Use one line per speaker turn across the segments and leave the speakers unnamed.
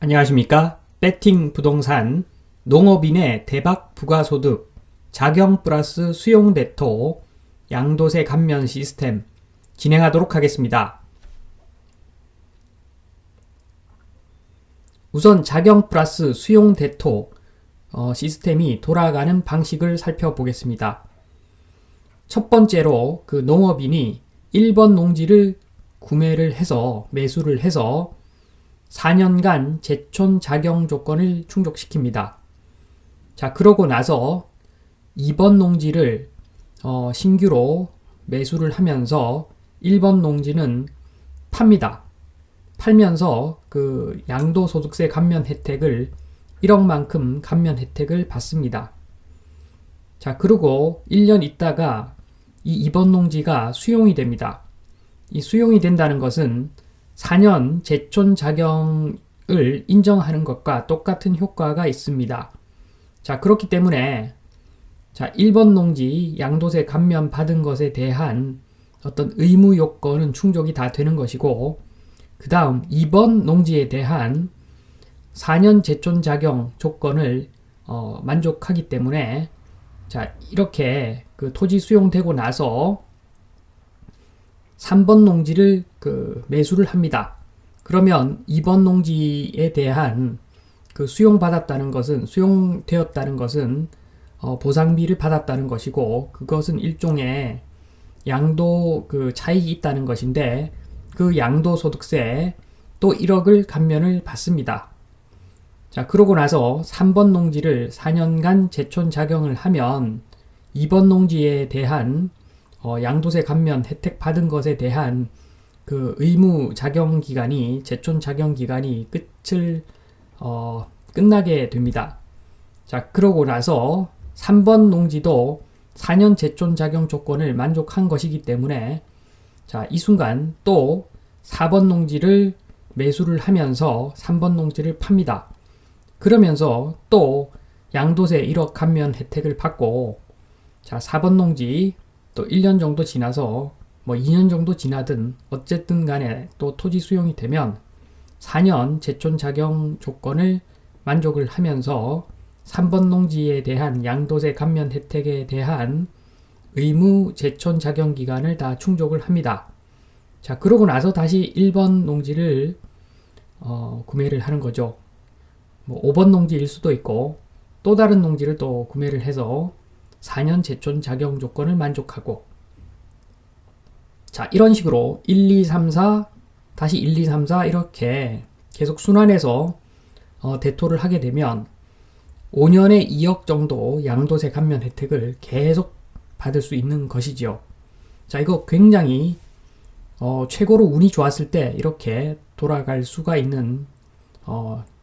안녕하십니까? 배팅 부동산 농업인의 대박 부가소득 자경 플러스 수용 대토 양도세 감면 시스템 진행하도록 하겠습니다. 우선 자경 플러스 수용 대토 시스템이 돌아가는 방식을 살펴보겠습니다. 첫 번째로 그 농업인이 1번 농지를 구매를 해서 매수를 해서 4년간 제촌 자경 조건을 충족시킵니다. 자, 그러고 나서 2번 농지를 신규로 매수를 하면서 1번 농지는 팝니다. 팔면서 그 양도소득세 감면 혜택을 1억만큼 감면 혜택을 받습니다. 자, 그리고 1년 있다가 이 2번 농지가 수용이 됩니다. 이 수용이 된다는 것은 4년 제촌 자경을 인정하는 것과 똑같은 효과가 있습니다. 자, 그렇기 때문에 자, 1번 농지 양도세 감면 받은 것에 대한 어떤 의무 요건은 충족이 다 되는 것이고, 그 다음 2번 농지에 대한 4년 제촌 자경 조건을 만족하기 때문에 자, 이렇게 그 토지 수용되고 나서 3번 농지를 매수를 합니다. 그러면 2번 농지에 대한 그 수용되었다는 것은 보상비를 받았다는 것이고, 그것은 일종의 양도 차익이 있다는 것인데, 그 양도소득세 또 1억을 감면을 받습니다. 자, 그러고 나서 3번 농지를 4년간 제촌 자경을 하면 2번 농지에 대한 양도세 감면 혜택 받은 것에 대한 그 의무 자경 기간이 제촌 자경 기간이 끝나게 됩니다. 자, 그러고 나서 3번 농지도 4년 제촌 자경 조건을 만족한 것이기 때문에 자, 이 순간 또 4번 농지를 매수를 하면서 3번 농지를 팝니다. 그러면서 또 양도세 1억 감면 혜택을 받고, 자, 4번 농지 또 1년 정도 지나서 2년 정도 지나든 어쨌든 간에 또 토지 수용이 되면 4년 제촌 자경 조건을 만족을 하면서 3번 농지에 대한 양도세 감면 혜택에 대한 의무 제촌 자경 기간을 다 충족을 합니다. 자, 그러고 나서 다시 1번 농지를 구매를 하는 거죠. 5번 농지일 수도 있고 또 다른 농지를 또 구매를 해서 4년 제촌 자경 조건을 만족하고, 자, 이런 식으로 1, 2, 3, 4 다시 1, 2, 3, 4 이렇게 계속 순환해서 대토를 하게 되면 5년에 2억 정도 양도세 감면 혜택을 계속 받을 수 있는 것이죠. 자, 이거 굉장히 최고로 운이 좋았을 때 이렇게 돌아갈 수가 있는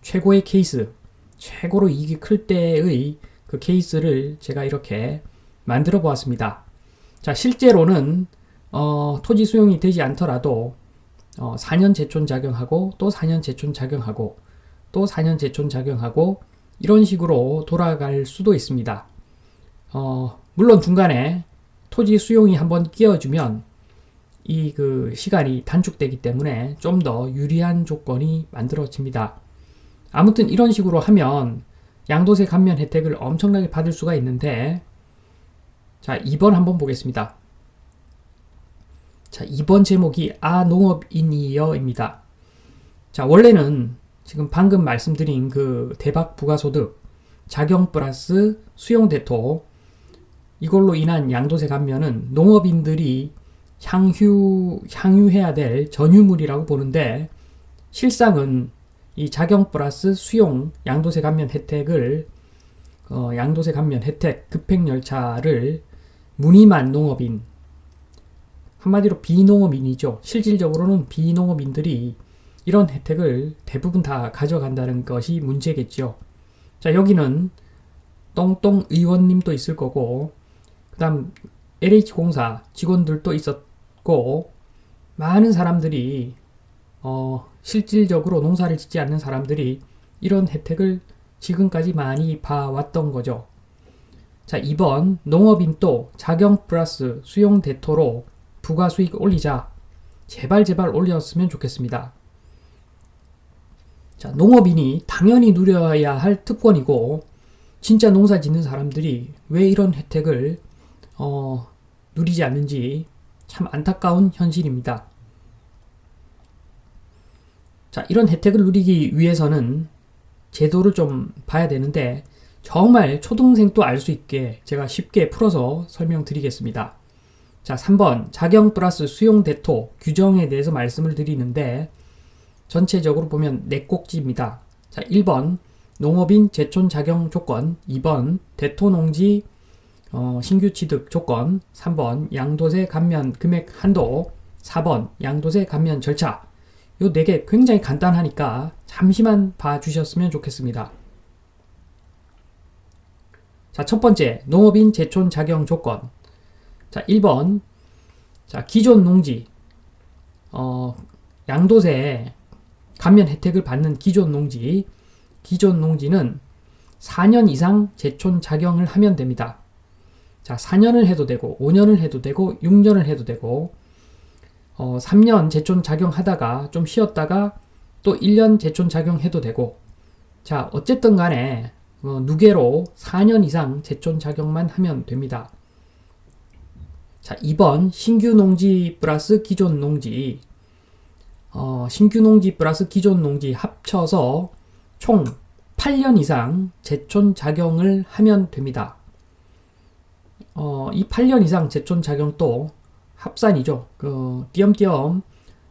최고의 케이스, 최고로 이익이 클 때의 그 케이스를 제가 이렇게 만들어 보았습니다. 자, 실제로는 토지 수용이 되지 않더라도 4년 제촌 작용하고 또 4년 제촌 작용하고 또 4년 제촌 작용하고 이런 식으로 돌아갈 수도 있습니다. 물론 중간에 토지 수용이 한번 끼어주면 이 시간이 단축되기 때문에 좀 더 유리한 조건이 만들어집니다. 아무튼 이런 식으로 하면 양도세 감면 혜택을 엄청나게 받을 수가 있는데, 자, 2번 한번 보겠습니다. 자, 2번 제목이 농업인이여입니다. 자, 원래는 지금 방금 말씀드린 그 대박 부가소득 자경 플러스 수용 대토 이걸로 인한 양도세 감면은 농업인들이 향유해야 될 전유물이라고 보는데, 실상은 이 자경 플러스 수용 양도세 감면 혜택을 양도세 감면 혜택 급행 열차를 무늬만 농업인, 한마디로 비농업인이죠. 실질적으로는 비농업인들이 이런 혜택을 대부분 다 가져간다는 것이 문제겠죠. 자, 여기는 똥똥 의원님도 있을 거고, 그 다음 LH공사 직원들도 있었고, 많은 사람들이 실질적으로 농사를 짓지 않는 사람들이 이런 혜택을 지금까지 많이 봐왔던 거죠. 자, 2번 농업인도 자경 플러스 수용 대토로 부가수익 올리자. 제발 올렸으면 좋겠습니다. 자, 농업인이 당연히 누려야 할 특권이고 진짜 농사 짓는 사람들이 왜 이런 혜택을 누리지 않는지 참 안타까운 현실입니다. 자, 이런 혜택을 누리기 위해서는 제도를 좀 봐야 되는데 정말 초등생도 알 수 있게 제가 쉽게 풀어서 설명드리겠습니다. 자, 3번 작용 플러스 수용 대토 규정에 대해서 말씀을 드리는데 전체적으로 보면 4꼭지입니다. 자, 1번 농업인 제촌 작용 조건, 2번 대토농지 신규 취득 조건, 3번 양도세 감면 금액 한도, 4번 양도세 감면 절차. 요 4개 굉장히 간단하니까 잠시만 봐주셨으면 좋겠습니다. 자, 첫 번째 농업인 제촌 작용 조건. 자, 1번 자, 기존 농지 양도세 감면 혜택을 받는 기존 농지는 4년 이상 제촌 작용을 하면 됩니다. 자, 4년을 해도 되고 5년을 해도 되고 6년을 해도 되고 3년 제촌 작용하다가 좀 쉬었다가 또 1년 제촌 작용해도 되고, 자, 어쨌든 간에 누계로 4년 이상 제촌 작용만 하면 됩니다. 자, 2번 신규 농지 플러스 기존 농지. 신규 농지 플러스 기존 농지 합쳐서 총 8년 이상 제촌 작용을 하면 됩니다. 이 8년 이상 제촌 작용도 합산이죠. 띄엄띄엄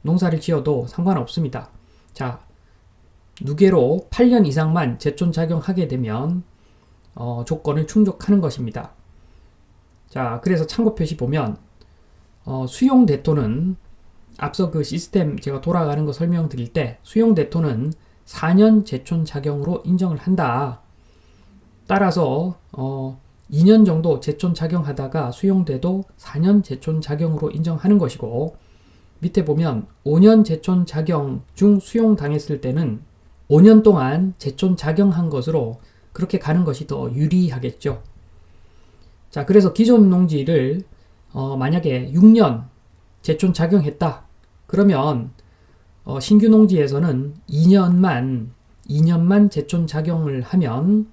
농사를 지어도 상관없습니다. 자, 누계로 8년 이상만 제촌 작용하게 되면 조건을 충족하는 것입니다. 자, 그래서 참고 표시 보면 수용 대토는 앞서 그 시스템 제가 돌아가는 거 설명드릴 때 수용 대토는 4년 제촌 작용으로 인정을 한다. 따라서 2년 정도 제촌 작용하다가 수용돼도 4년 제촌 작용으로 인정하는 것이고, 밑에 보면 5년 제촌 작용 중 수용당했을 때는 5년 동안 제촌 작용한 것으로 그렇게 가는 것이 더 유리하겠죠. 자, 그래서 기존 농지를 만약에 6년 제촌 작용했다. 그러면 신규 농지에서는 2년만 제촌 작용을 하면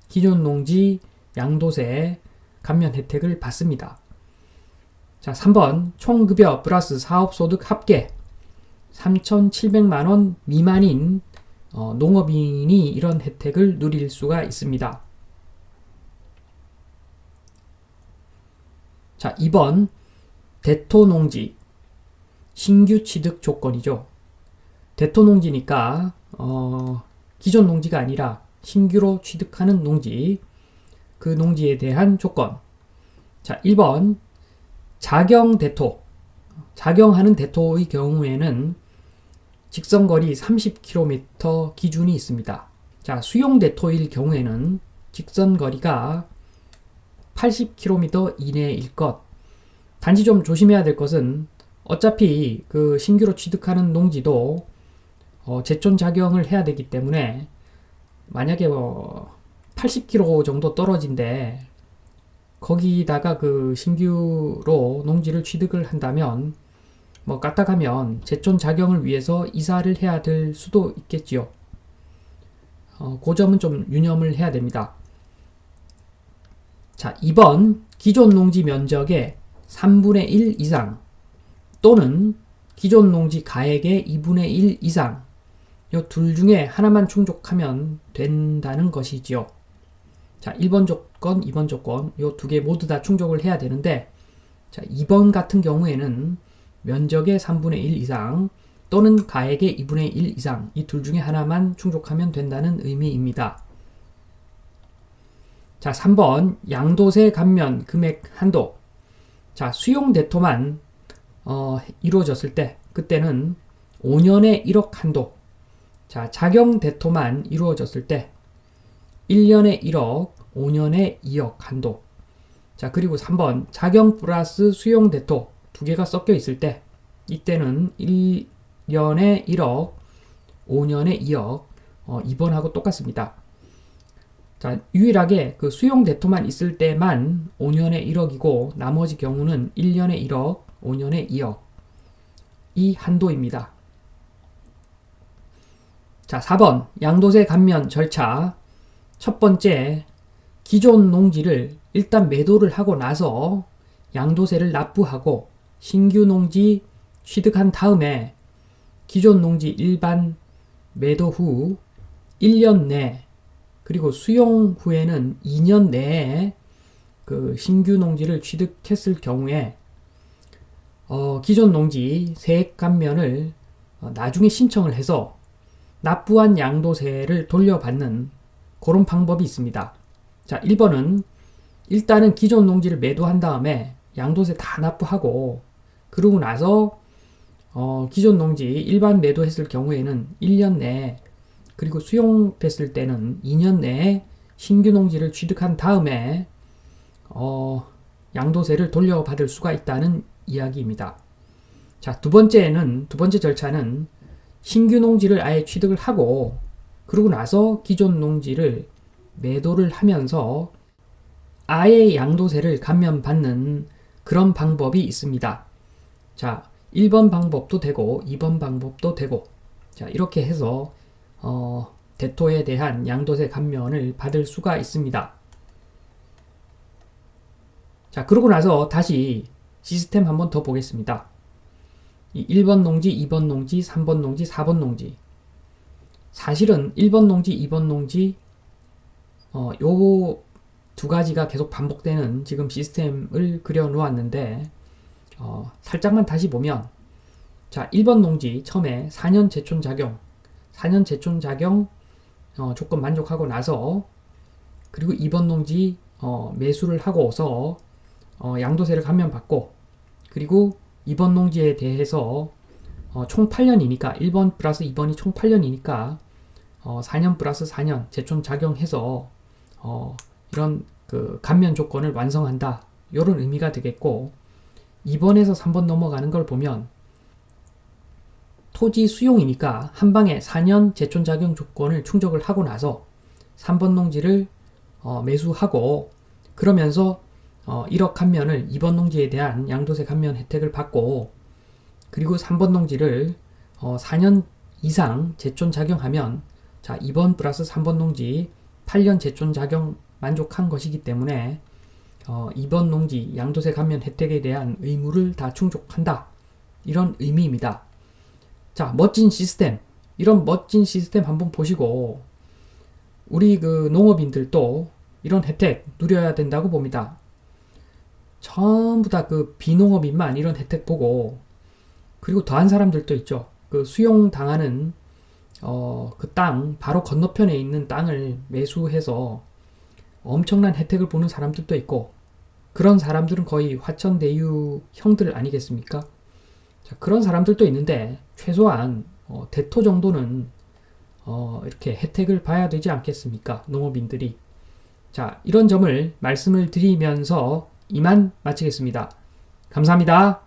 기존 농지 양도세 감면 혜택을 받습니다. 자, 3번 총급여 플러스 사업소득 합계 3,700만원 미만인 농업인이 이런 혜택을 누릴 수가 있습니다. 자, 2번 대토농지 신규 취득 조건이죠. 대토농지니까 기존 농지가 아니라 신규로 취득하는 농지, 그 농지에 대한 조건. 자, 1번 작용하는 대토의 경우에는 직선거리 30km 기준이 있습니다. 자, 수용 대토일 경우에는 직선거리가 80km 이내일 것. 단지 좀 조심해야 될 것은 어차피 그 신규로 취득하는 농지도 제촌 작용을 해야 되기 때문에 만약에 80km 정도 떨어진데 거기다가 그 신규로 농지를 취득을 한다면 까딱하면 제촌 작용을 위해서 이사를 해야 될 수도 있겠지요. 그 점은 좀 유념을 해야 됩니다. 자, 2번 기존 농지 면적의 3분의 1 이상 또는 기존 농지 가액의 2분의 1 이상, 이 둘 중에 하나만 충족하면 된다는 것이지요. 자, 1번 조건, 2번 조건, 이 두 개 모두 다 충족을 해야 되는데, 자, 2번 같은 경우에는 면적의 3분의 1 이상 또는 가액의 2분의 1 이상, 이 둘 중에 하나만 충족하면 된다는 의미입니다. 자, 3번 양도세 감면 금액 한도. 자, 수용 대토만 이루어졌을 때 그때는 5년에 1억 한도. 자, 작용 대토만 이루어졌을 때 1년에 1억, 5년에 2억 한도. 자, 그리고 3번 작용 플러스 수용 대토 두 개가 섞여 있을 때 이때는 1년에 1억, 5년에 2억. 2번하고 똑같습니다. 자, 유일하게 그 수용 대토만 있을 때만 5년에 1억이고 나머지 경우는 1년에 1억, 5년에 2억. 이 한도입니다. 자, 4번 양도세 감면 절차. 첫 번째, 기존 농지를 일단 매도를 하고 나서 양도세를 납부하고 신규 농지 취득한 다음에 기존 농지 일반 매도 후 1년 내 그리고 수용 후에는 2년 내에 그 신규 농지를 취득했을 경우에 기존 농지 세액 감면을 나중에 신청을 해서 납부한 양도세를 돌려받는 그런 방법이 있습니다. 자, 1번은 일단은 기존 농지를 매도한 다음에 양도세 다 납부하고 그러고 나서 기존 농지 일반 매도했을 경우에는 1년 내에 그리고 수용됐을 때는 2년 내에 신규 농지를 취득한 다음에 양도세를 돌려받을 수가 있다는 이야기입니다. 자, 두 번째 절차는 신규 농지를 아예 취득을 하고 그러고 나서 기존 농지를 매도를 하면서 아예 양도세를 감면받는 그런 방법이 있습니다. 자, 1번 방법도 되고 2번 방법도 되고 자, 이렇게 해서 대토에 대한 양도세 감면을 받을 수가 있습니다. 자, 그러고 나서 다시 시스템 한번 더 보겠습니다. 1번 농지, 2번 농지, 3번 농지, 4번 농지. 사실은 1번 농지, 2번 농지 요 두 가지가 계속 반복되는 지금 시스템을 그려 놓았는데 살짝만 다시 보면 자, 1번 농지 처음에 4년 제촌 작용 조건 만족하고 나서 그리고 2번 농지 매수를 하고서 양도세를 감면받고 그리고 2번 농지에 대해서 총 8년이니까 1번 플러스 2번이 총 8년이니까 4년 플러스 4년 제촌 작용해서 이런 그 감면 조건을 완성한다. 이런 의미가 되겠고 2번에서 3번 넘어가는 걸 보면 토지 수용이니까 한 방에 4년 제촌 작용 조건을 충족을 하고 나서 3번 농지를 매수하고 그러면서 1억 감면을 2번 농지에 대한 양도세 감면 혜택을 받고 그리고 3번 농지를 4년 이상 제촌 작용하면 자, 2번 플러스 3번 농지 8년 제촌 작용 만족한 것이기 때문에 2번 농지 양도세 감면 혜택에 대한 의무를 다 충족한다. 이런 의미입니다. 자, 멋진 시스템. 이런 멋진 시스템 한번 보시고 우리 그 농업인들도 이런 혜택 누려야 된다고 봅니다. 전부 다 그 비농업인만 이런 혜택 보고 그리고 더한 사람들도 있죠. 그 수용당하는 그 땅 바로 건너편에 있는 땅을 매수해서 엄청난 혜택을 보는 사람들도 있고 그런 사람들은 거의 화천대유 형들 아니겠습니까? 자, 그런 사람들도 있는데 최소한 대토 정도는 이렇게 혜택을 봐야 되지 않겠습니까? 농업인들이. 자, 이런 점을 말씀을 드리면서 이만 마치겠습니다. 감사합니다.